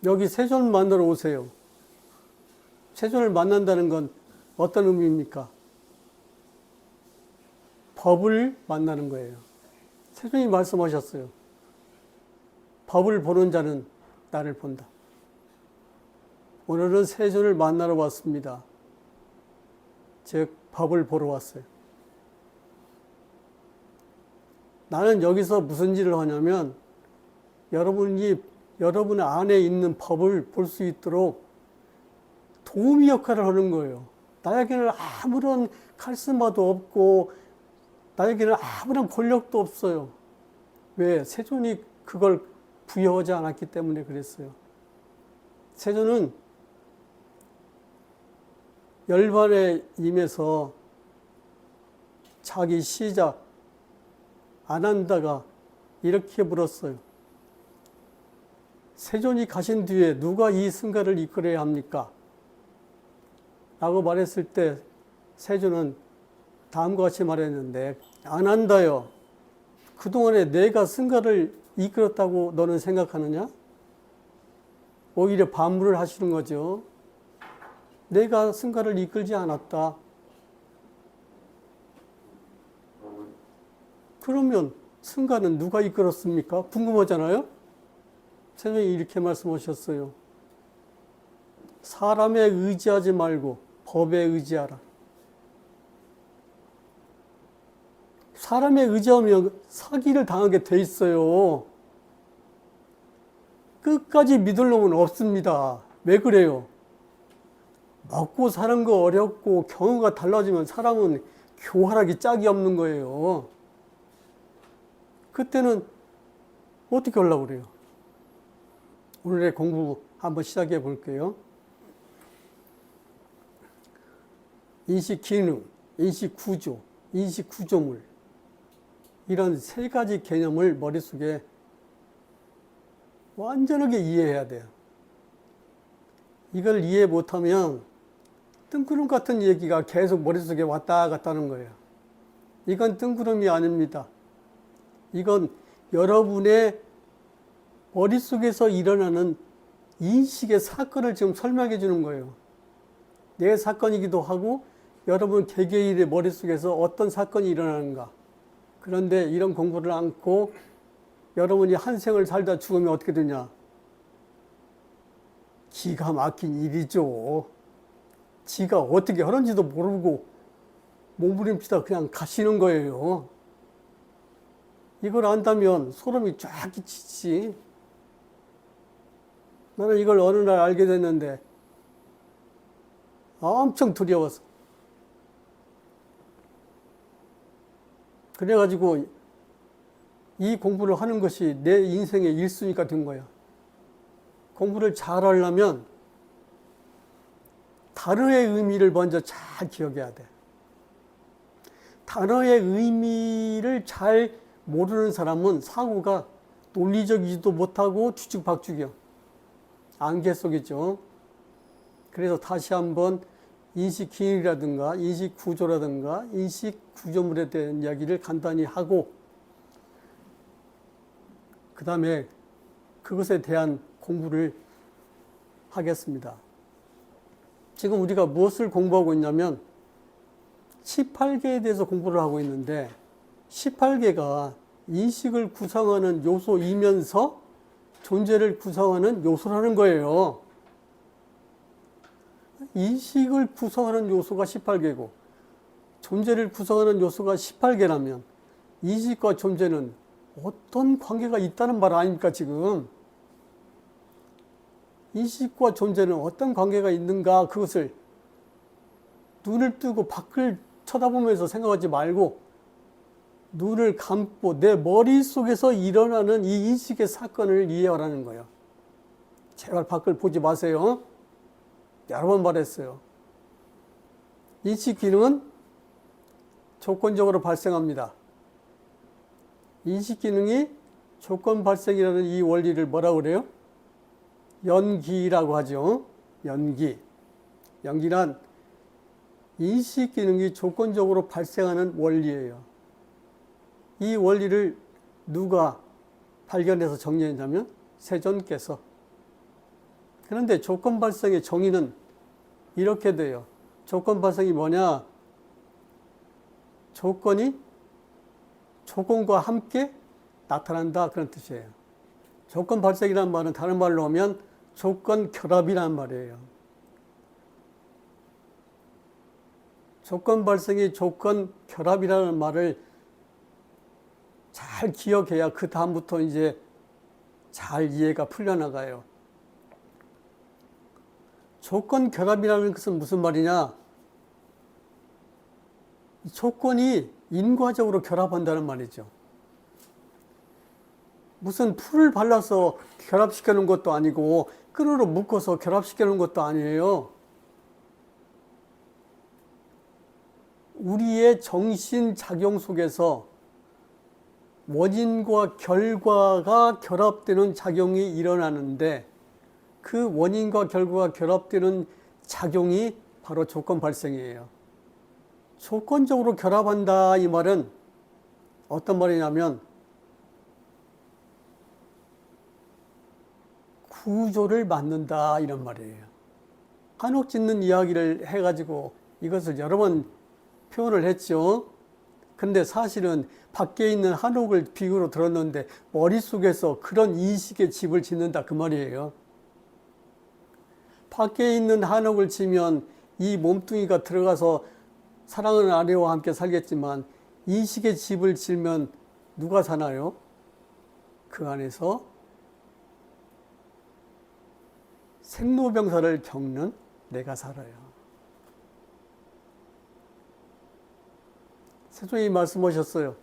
여기 세존을 만나러 오세요. 세존을 만난다는 건 어떤 의미입니까? 법을 만나는 거예요. 세존이 말씀하셨어요. 법을 보는 자는 나를 본다. 오늘은 세존을 만나러 왔습니다. 즉 법을 보러 왔어요. 나는 여기서 무슨 일을 하냐면 여러분 안에 있는 법을 볼 수 있도록 도우미 역할을 하는 거예요. 나에게는 아무런 카리스마도 없고 나에게는 아무런 권력도 없어요. 왜? 세존이 그걸 부여하지 않았기 때문에 그랬어요. 세존은 열반에 임해서 자기 시작 아난다가 이렇게 물었어요. 세존이 가신 뒤에 누가 이 승가를 이끌어야 합니까? 라고 말했을 때 세존은 다음과 같이 말했는데, 아난다요. 그동안에 내가 승가를 이끌었다고 너는 생각하느냐? 오히려 반문을 하시는 거죠. 내가 승가를 이끌지 않았다. 그러면 승가는 누가 이끌었습니까? 궁금하잖아요? 세존이 이렇게 말씀하셨어요. 사람에 의지하지 말고 법에 의지하라. 사람에 의지하면 사기를 당하게 돼 있어요. 끝까지 믿을 놈은 없습니다. 왜 그래요? 먹고 사는 거 어렵고 경우가 달라지면 사람은 교활하기 짝이 없는 거예요. 그때는 어떻게 하려고 그래요? 오늘의 공부 한번 시작해 볼게요. 인식 기능, 인식 구조, 인식 구조물. 이런 세 가지 개념을 머릿속에 완전하게 이해해야 돼요. 이걸 이해 못하면 뜬구름 같은 얘기가 계속 머릿속에 왔다 갔다 하는 거예요. 이건 뜬구름이 아닙니다. 이건 여러분의 머릿속에서 일어나는 인식의 사건을 지금 설명해 주는 거예요. 내 사건이기도 하고 여러분 개개인의 머릿속에서 어떤 사건이 일어나는가. 그런데 이런 공부를 않고 여러분이 한 생을 살다 죽으면 어떻게 되냐. 기가 막힌 일이죠. 지가 어떻게 하는지도 모르고 몸부림치다 그냥 가시는 거예요. 이걸 안다면 소름이 쫙 끼치지. 나는 이걸 어느 날 알게 됐는데 엄청 두려웠어. 그래가지고 이 공부를 하는 것이 내 인생의 1순위가 된 거야. 공부를 잘 하려면 단어의 의미를 먼저 잘 기억해야 돼. 단어의 의미를 잘 모르는 사람은 사고가 논리적이지도 못하고 뒤죽박죽이야. 안개 속이죠. 그래서 다시 한번 인식 기능이라든가 인식 구조라든가 인식 구조물에 대한 이야기를 간단히 하고 그 다음에 그것에 대한 공부를 하겠습니다. 지금 우리가 무엇을 공부하고 있냐면 18개에 대해서 공부를 하고 있는데 18개가 인식을 구성하는 요소이면서 존재를 구성하는 요소라는 거예요. 인식을 구성하는 요소가 18개고 존재를 구성하는 요소가 18개라면 인식과 존재는 어떤 관계가 있다는 말 아닙니까 지금. 인식과 존재는 어떤 관계가 있는가, 그것을 눈을 뜨고 밖을 쳐다보면서 생각하지 말고 눈을 감고 내 머릿속에서 일어나는 이 인식의 사건을 이해하라는 거예요. 제발 밖을 보지 마세요. 여러 번 말했어요. 인식 기능은 조건적으로 발생합니다. 인식 기능이 조건 발생이라는 이 원리를 뭐라고 그래요? 연기라고 하죠. 연기. 연기란 인식 기능이 조건적으로 발생하는 원리예요. 이 원리를 누가 발견해서 정리했냐면 세존께서. 그런데 조건 발생의 정의는 이렇게 돼요. 조건 발생이 뭐냐? 조건이 조건과 함께 나타난다, 그런 뜻이에요. 조건 발생이라는 말은 다른 말로 하면 조건 결합이라는 말이에요. 조건 발생이 조건 결합이라는 말을 잘 기억해야 그 다음부터 이제 잘 이해가 풀려나가요. 조건 결합이라는 것은 무슨 말이냐? 조건이 인과적으로 결합한다는 말이죠. 무슨 풀을 발라서 결합시켜 놓은 것도 아니고 끈으로 묶어서 결합시켜 놓은 것도 아니에요. 우리의 정신작용 속에서 원인과 결과가 결합되는 작용이 일어나는데 그 원인과 결과가 결합되는 작용이 바로 조건 발생이에요. 조건적으로 결합한다, 이 말은 어떤 말이냐면 구조를 만든다, 이런 말이에요. 한옥 짓는 이야기를 해가지고 이것을 여러 번 표현을 했죠. 근데 사실은 밖에 있는 한옥을 비유로 들었는데 머릿속에서 그런 인식의 집을 짓는다, 그 말이에요. 밖에 있는 한옥을 지면 이 몸뚱이가 들어가서 사랑하는 아내와 함께 살겠지만 인식의 집을 지으면 누가 사나요? 그 안에서 생로병사를 겪는 내가 살아요. 세종이 말씀하셨어요.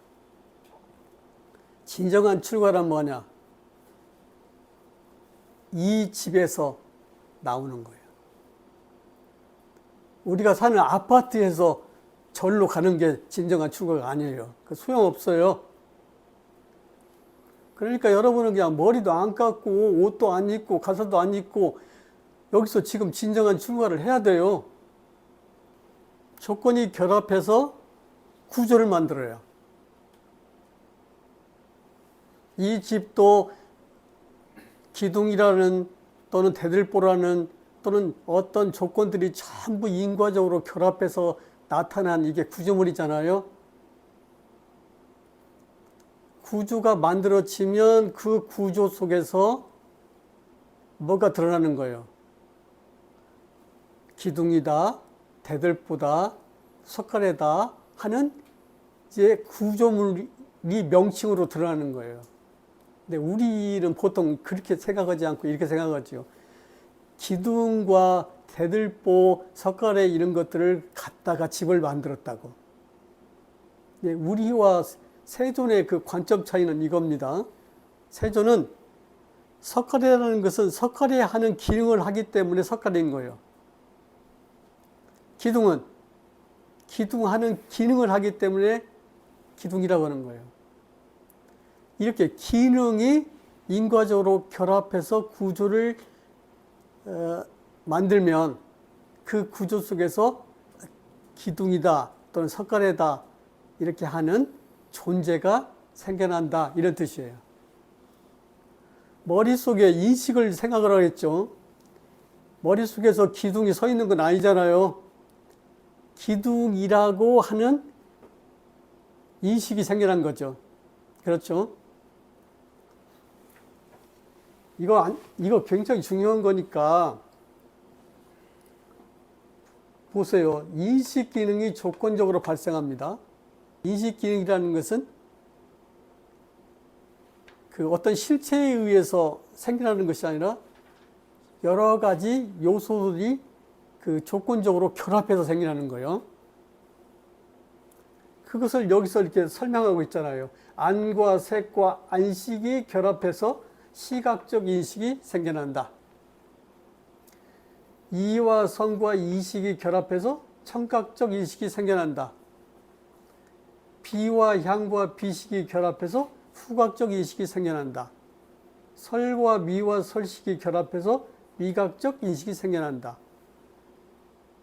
진정한 출가란 뭐냐? 이 집에서 나오는 거예요. 우리가 사는 아파트에서 절로 가는 게 진정한 출가가 아니에요. 그 소용없어요. 그러니까 여러분은 그냥 머리도 안 감고 옷도 안 입고 가사도 안 입고 여기서 지금 진정한 출가를 해야 돼요. 조건이 결합해서 구조를 만들어요. 이 집도 기둥이라는 또는 대들보라는 또는 어떤 조건들이 전부 인과적으로 결합해서 나타난 이게 구조물이잖아요. 구조가 만들어지면 그 구조 속에서 뭐가 드러나는 거예요? 기둥이다, 대들보다, 석가래다 하는 이제 구조물이 명칭으로 드러나는 거예요. 근데 우리는 보통 그렇게 생각하지 않고 이렇게 생각하죠. 기둥과 대들보, 석가래 이런 것들을 갖다가 집을 만들었다고. 우리와 세존의 그 관점 차이는 이겁니다. 세존은 석가래라는 것은 석가래 하는 기능을 하기 때문에 석가래인 거예요. 기둥은 기둥하는 기능을 하기 때문에 기둥이라고 하는 거예요. 이렇게 기능이 인과적으로 결합해서 구조를 만들면 그 구조 속에서 기둥이다 또는 석가래다 이렇게 하는 존재가 생겨난다, 이런 뜻이에요. 머릿속에 인식을 생각을 하겠죠. 머릿속에서 기둥이 서 있는 건 아니잖아요. 기둥이라고 하는 인식이 생겨난 거죠. 그렇죠? 이거 굉장히 중요한 거니까 보세요. 인식 기능이 조건적으로 발생합니다. 인식 기능이라는 것은 그 어떤 실체에 의해서 생겨나는 것이 아니라 여러 가지 요소들이 그 조건적으로 결합해서 생겨나는 거예요. 그것을 여기서 이렇게 설명하고 있잖아요. 안과 색과 안식이 결합해서 시각적 인식이 생겨난다. 이와 성과 이식이 결합해서 청각적 인식이 생겨난다. 비와 향과 비식이 결합해서 후각적 인식이 생겨난다. 설과 미와 설식이 결합해서 미각적 인식이 생겨난다.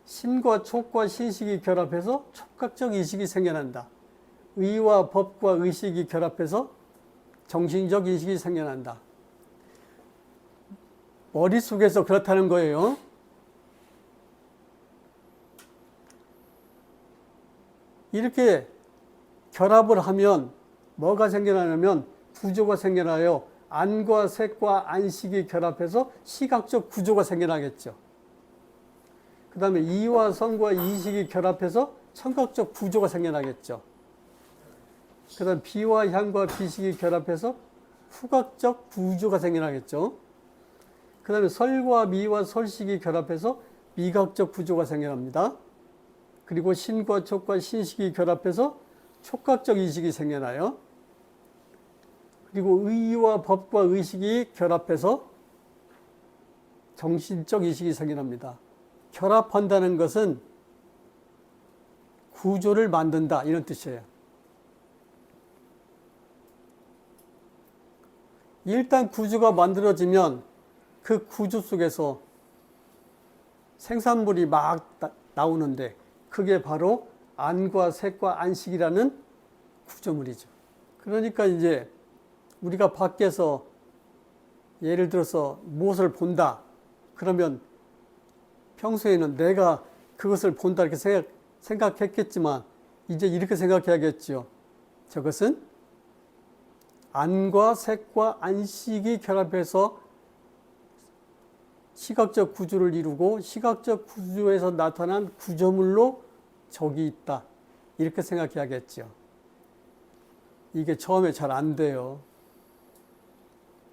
신과 촉과 신식이 결합해서 촉각적 인식이 생겨난다. 의와 법과 의식이 결합해서 정신적 인식이 생겨난다. 머릿속에서 그렇다는 거예요. 이렇게 결합을 하면 뭐가 생겨나냐면 구조가 생겨나요. 안과 색과 안식이 결합해서 시각적 구조가 생겨나겠죠. 그 다음에 이와 성과 이식이 결합해서 청각적 구조가 생겨나겠죠. 그 다음 비와 향과 비식이 결합해서 후각적 구조가 생겨나겠죠. 그 다음에 설과 미와 설식이 결합해서 미각적 구조가 생겨납니다. 그리고 신과 촉과 신식이 결합해서 촉각적 이식이 생겨나요. 그리고 의와 법과 의식이 결합해서 정신적 이식이 생겨납니다. 결합한다는 것은 구조를 만든다 이런 뜻이에요. 일단 구조가 만들어지면 그 구조 속에서 생산물이 막 나오는데 그게 바로 안과 색과 안식이라는 구조물이죠. 그러니까 이제 우리가 밖에서 예를 들어서 무엇을 본다 그러면 평소에는 내가 그것을 본다 이렇게 생각했겠지만 이제 이렇게 생각해야겠죠. 저것은 안과 색과 안식이 결합해서 시각적 구조를 이루고 시각적 구조에서 나타난 구조물로 적이 있다. 이렇게 생각해야겠죠. 이게 처음에 잘 안 돼요.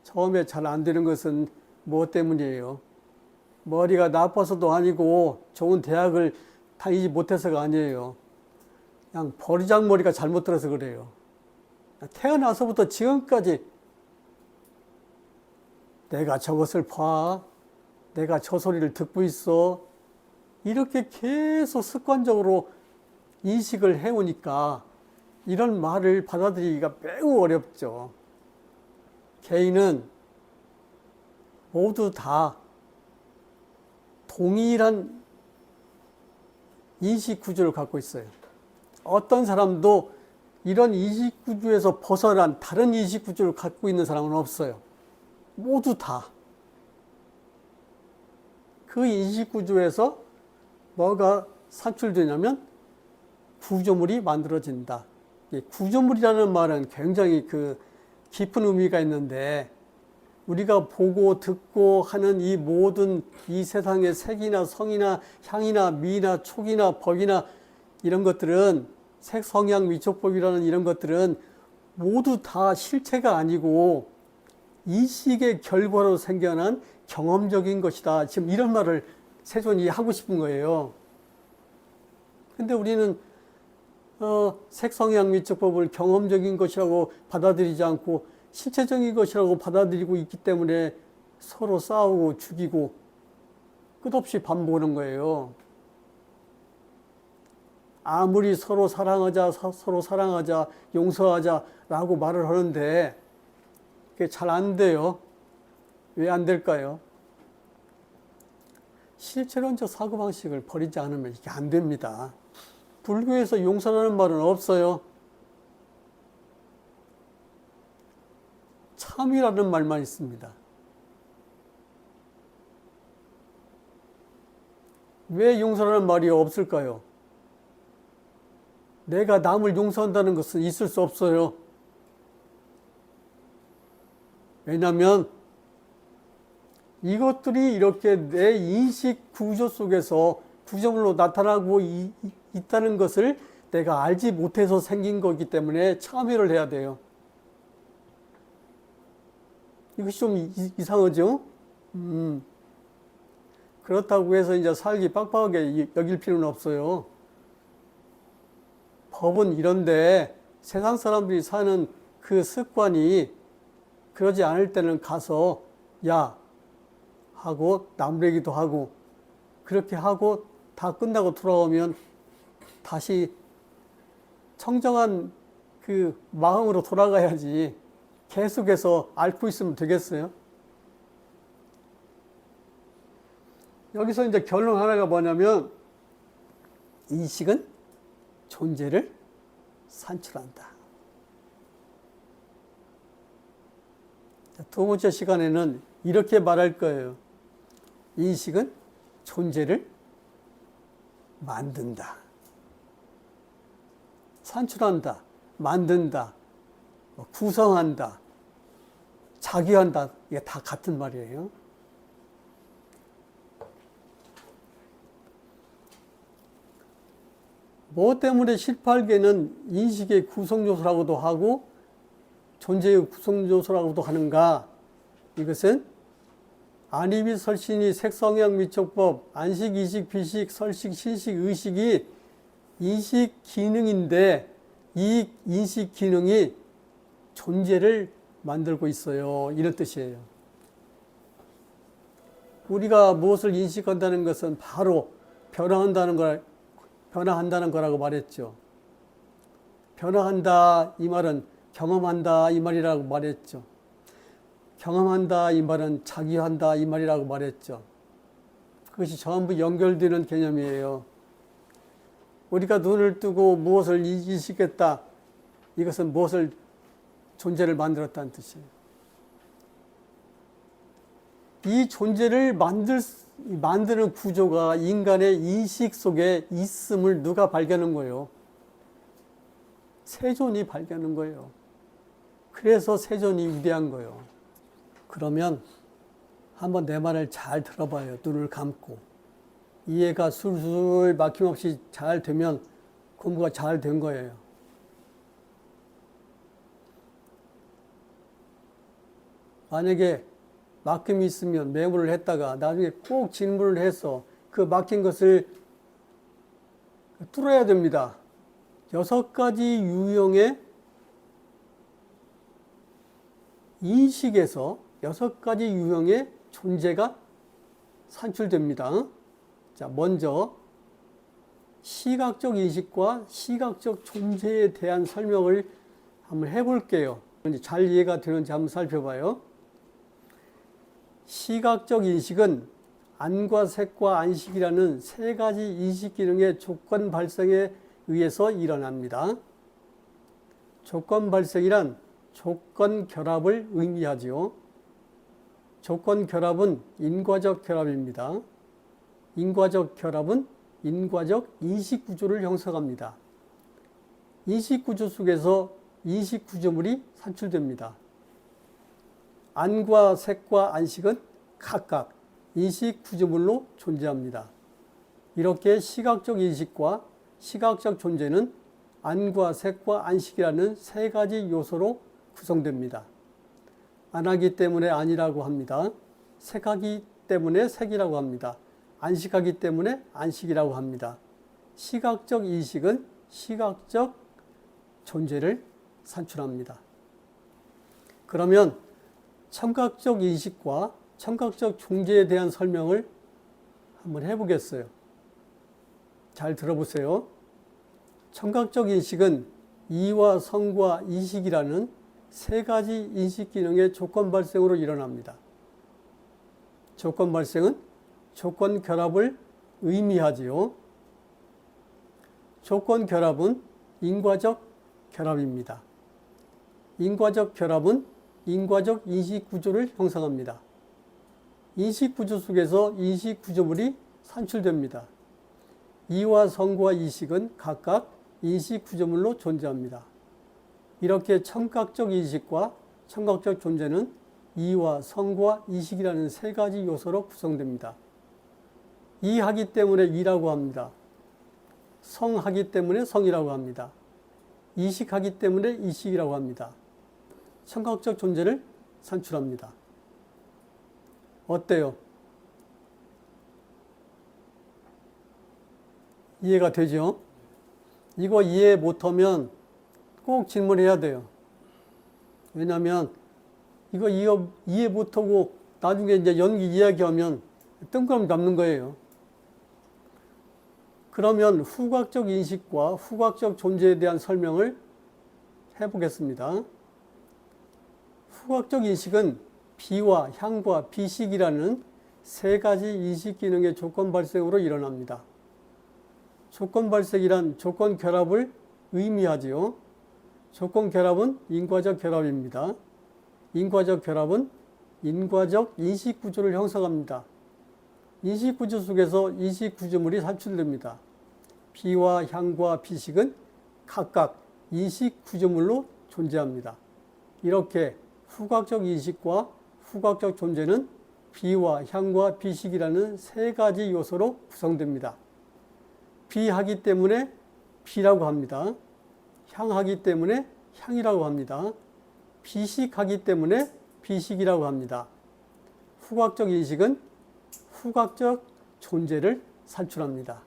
처음에 잘 안 되는 것은 무엇 때문이에요? 머리가 나빠서도 아니고 좋은 대학을 다니지 못해서가 아니에요. 그냥 버리장머리가 잘못 들어서 그래요. 태어나서부터 지금까지 내가 저것을 봐. 내가 저 소리를 듣고 있어. 이렇게 계속 습관적으로 인식을 해오니까 이런 말을 받아들이기가 매우 어렵죠. 개인은 모두 다 동일한 인식 구조를 갖고 있어요. 어떤 사람도 이런 인식 구조에서 벗어난 다른 인식 구조를 갖고 있는 사람은 없어요. 모두 다. 그 인식 구조에서 뭐가 산출되냐면 구조물이 만들어진다. 구조물이라는 말은 굉장히 깊은 의미가 있는데 우리가 보고 듣고 하는 이 모든 이 세상의 색이나 성이나 향이나 미나 촉이나 법이나 이런 것들은 색, 성향, 미촉법이라는 이런 것들은 모두 다 실체가 아니고 인식의 결과로 생겨난 경험적인 것이다. 지금 이런 말을 세존이 하고 싶은 거예요. 근데 우리는 색, 성향, 미촉법을 경험적인 것이라고 받아들이지 않고 실체적인 것이라고 받아들이고 있기 때문에 서로 싸우고 죽이고 끝없이 반복하는 거예요. 아무리 서로 사랑하자, 용서하자라고 말을 하는데 그게 잘 안 돼요. 왜 안 될까요? 실체론적 사고방식을 버리지 않으면 이게 안 됩니다. 불교에서 용서라는 말은 없어요. 참이라는 말만 있습니다. 왜 용서라는 말이 없을까요? 내가 남을 용서한다는 것은 있을 수 없어요. 왜냐하면 이것들이 이렇게 내 인식 구조 속에서 구조물로 나타나고 있다는 것을 내가 알지 못해서 생긴 거기 때문에 참여를 해야 돼요. 이것이 좀 이상하죠? 그렇다고 해서 이제 살기 빡빡하게 여길 필요는 없어요. 법은 이런데 세상 사람들이 사는 그 습관이 그러지 않을 때는 가서 야 하고 남 얘기도 하고 그렇게 하고 다 끝나고 돌아오면 다시 청정한 그 마음으로 돌아가야지 계속해서 앓고 있으면 되겠어요? 여기서 이제 결론 하나가 뭐냐면 인식은 존재를 산출한다. 두 번째 시간에는 이렇게 말할 거예요. 인식은 존재를 만든다. 산출한다, 만든다, 구성한다, 자기한다. 이게 다 같은 말이에요. 뭐 때문에 18개는 인식의 구성요소라고도 하고 존재의 구성요소라고도 하는가? 이것은 안입이 설신이 색성형 미촉법, 안식, 이식, 비식, 설식, 신식, 의식이 인식 기능인데 이 인식 기능이 존재를 만들고 있어요. 이런 뜻이에요. 우리가 무엇을 인식한다는 것은 바로 변화한다는 거라고 말했죠. 변화한다 이 말은 경험한다 이 말이라고 말했죠. 경험한다 이 말은 자기한다 이 말이라고 말했죠. 그것이 전부 연결되는 개념이에요. 우리가 눈을 뜨고 무엇을 인식했다. 이것은 무엇을 존재를 만들었다는 뜻이에요. 이 존재를 만드는 구조가 인간의 인식 속에 있음을 누가 발견한 거예요? 세존이 발견한 거예요. 그래서 세존이 위대한 거예요. 그러면 한번 내 말을 잘 들어봐요. 눈을 감고. 이해가 술술 막힘없이 잘 되면 공부가 잘 된 거예요. 만약에 막힘이 있으면 메모를 했다가 나중에 꼭 질문을 해서 그 막힌 것을 뚫어야 됩니다. 6가지 유형의 인식에서 6가지 유형의 존재가 산출됩니다. 자, 먼저 시각적 인식과 시각적 존재에 대한 설명을 한번 해볼게요. 잘 이해가 되는지 한번 살펴봐요. 시각적 인식은 안과 색과 안식이라는 3가지 인식 기능의 조건 발생에 의해서 일어납니다. 조건 발생이란 조건 결합을 의미하지요. 조건 결합은 인과적 결합입니다. 인과적 결합은 인과적 인식 구조를 형성합니다. 인식 구조 속에서 인식 구조물이 산출됩니다. 안과 색과 안식은 각각 인식 구조물로 존재합니다. 이렇게 시각적 인식과 시각적 존재는 안과 색과 안식이라는 3가지 요소로 구성됩니다. 안하기 때문에 안이라고 합니다. 색하기 때문에 색이라고 합니다. 안식하기 때문에 안식이라고 합니다. 시각적 인식은 시각적 존재를 산출합니다. 그러면 청각적 인식과 청각적 존재에 대한 설명을 한번 해보겠어요. 잘 들어보세요. 청각적 인식은 이와 성과 이식이라는 3가지 인식 기능의 조건 발생으로 일어납니다. 조건 발생은 조건 결합을 의미하지요. 조건 결합은 인과적 결합입니다. 인과적 결합은 인과적 인식 구조를 형성합니다. 인식 구조 속에서 인식 구조물이 산출됩니다. 이와 성과 이식은 각각 인식 구조물로 존재합니다. 이렇게 청각적 인식과 청각적 존재는 이와 성과 이식이라는 3가지 요소로 구성됩니다. 이하기 때문에 이라고 합니다. 성하기 때문에 성이라고 합니다. 이식하기 때문에 이식이라고 합니다. 청각적 존재를 산출합니다. 어때요? 이해가 되죠? 이거 이해 못하면 꼭 질문해야 돼요. 왜냐하면 이거 이해 못하고 나중에 이제 연기 이야기하면 뜬구름 잡는 거예요. 그러면 후각적 인식과 후각적 존재에 대한 설명을 해보겠습니다. 후각적 인식은 비와 향과 비식이라는 3가지 인식 기능의 조건 발생으로 일어납니다. 조건 발생이란 조건 결합을 의미하지요. 조건 결합은 인과적 결합입니다. 인과적 결합은 인과적 인식 구조를 형성합니다. 인식구조 속에서 인식구조물이 산출됩니다. 비와 향과 비식은 각각 인식구조물로 존재합니다. 이렇게 후각적 인식과 후각적 존재는 비와 향과 비식이라는 세 가지 요소로 구성됩니다. 비하기 때문에 비라고 합니다. 향하기 때문에 향이라고 합니다. 비식하기 때문에 비식이라고 합니다. 후각적 인식은 후각적 존재를 산출합니다.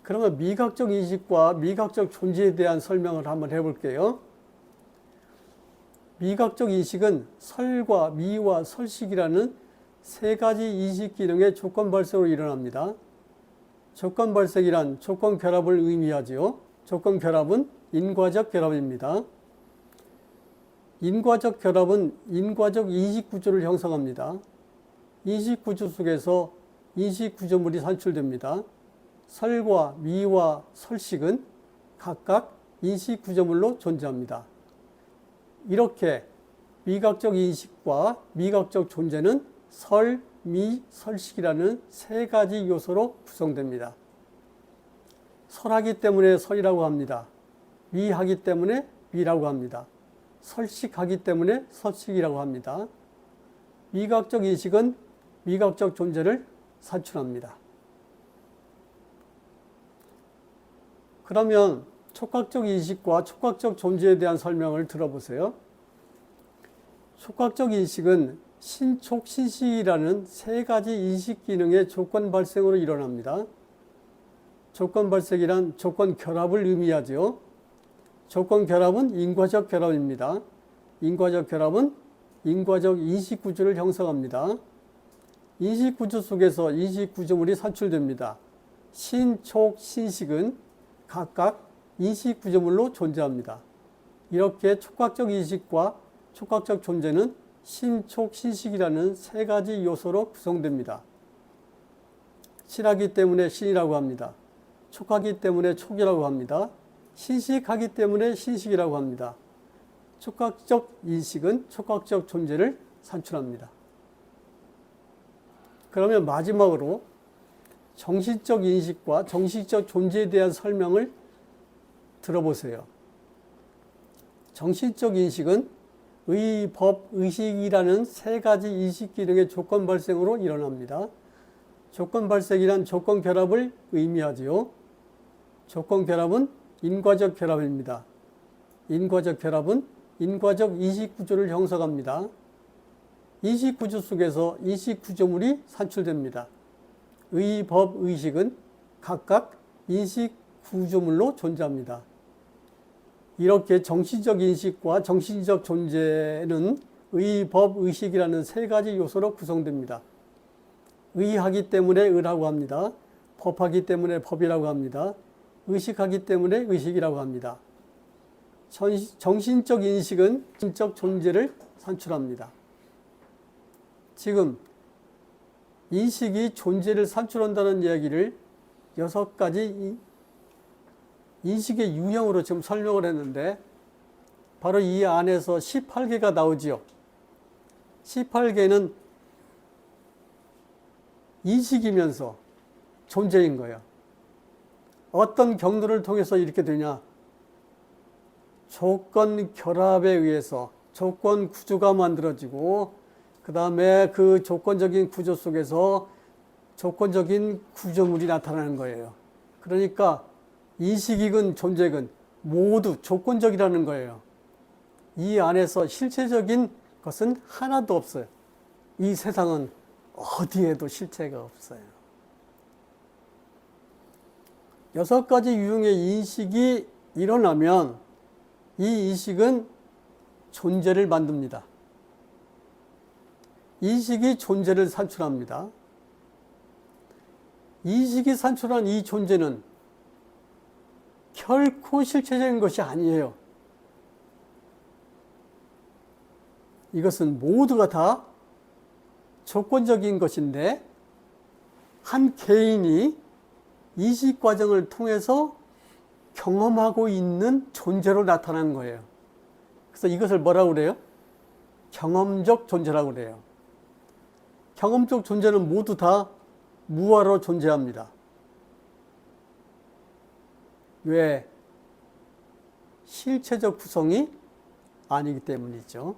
그러면 미각적 인식과 미각적 존재에 대한 설명을 한번 해볼게요. 미각적 인식은 설과 미와 설식이라는 세 가지 인식 기능의 조건 발생으로 일어납니다. 조건 발생이란 조건 결합을 의미하지요. 조건 결합은 인과적 결합입니다. 인과적 결합은 인과적 인식 구조를 형성합니다. 인식 구조 속에서 인식 구조물이 산출됩니다. 설과 미와 설식은 각각 인식 구조물로 존재합니다. 이렇게 미각적 인식과 미각적 존재는 설, 미, 설식이라는 세 가지 요소로 구성됩니다. 설하기 때문에 설이라고 합니다. 미하기 때문에 미라고 합니다. 설식하기 때문에 설식이라고 합니다. 미각적 인식은 미각적 존재를 산출합니다. 그러면 촉각적 인식과 촉각적 존재에 대한 설명을 들어보세요. 촉각적 인식은 신촉, 신식이라는 세 가지 인식 기능의 조건 발생으로 일어납니다. 조건 발생이란 조건 결합을 의미하죠. 조건 결합은 인과적 결합입니다. 인과적 결합은 인과적 인식 구조를 형성합니다. 인식 구조 속에서 인식 구조물이 산출됩니다. 신촉, 신식은 각각 인식 구조물로 존재합니다. 이렇게 촉각적 인식과 촉각적 존재는 신촉, 신식이라는 세 가지 요소로 구성됩니다. 신하기 때문에 신이라고 합니다. 촉하기 때문에 촉이라고 합니다. 신식하기 때문에 신식이라고 합니다. 촉각적 인식은 촉각적 존재를 산출합니다. 그러면 마지막으로 정신적 인식과 정신적 존재에 대한 설명을 들어보세요. 정신적 인식은 의, 법, 의식이라는 세 가지 인식 기능의 조건 발생으로 일어납니다. 조건 발생이란 조건 결합을 의미하지요. 조건 결합은 인과적 결합입니다. 인과적 결합은 인과적 인식 구조를 형성합니다. 인식 구조 속에서 인식 구조물이 산출됩니다. 의, 법, 의식은 각각 인식 구조물로 존재합니다. 이렇게 정신적 인식과 정신적 존재는 의, 법, 의식이라는 세 가지 요소로 구성됩니다. 의하기 때문에 의라고 합니다. 법하기 때문에 법이라고 합니다. 의식하기 때문에 의식이라고 합니다. 정신적 인식은 정신적 존재를 산출합니다. 지금 인식이 존재를 산출한다는 이야기를 6가지 인식의 유형으로 지금 설명을 했는데 바로 이 안에서 18개가 나오지요. 18개는 인식이면서 존재인 거예요. 어떤 경로를 통해서 이렇게 되냐? 조건 결합에 의해서 조건 구조가 만들어지고 그 다음에 그 조건적인 구조 속에서 조건적인 구조물이 나타나는 거예요. 그러니까 인식이건 존재건 모두 조건적이라는 거예요. 이 안에서 실체적인 것은 하나도 없어요. 이 세상은 어디에도 실체가 없어요. 6가지 유형의 인식이 일어나면 이 인식은 존재를 만듭니다. 인식이 존재를 산출합니다. 인식이 산출한 이 존재는 결코 실체적인 것이 아니에요. 이것은 모두가 다 조건적인 것인데 한 개인이 인식 과정을 통해서 경험하고 있는 존재로 나타난 거예요. 그래서 이것을 뭐라고 그래요? 경험적 존재라고 그래요. 경험적 존재는 모두 다 무화로 존재합니다. 왜? 실체적 구성이 아니기 때문이죠.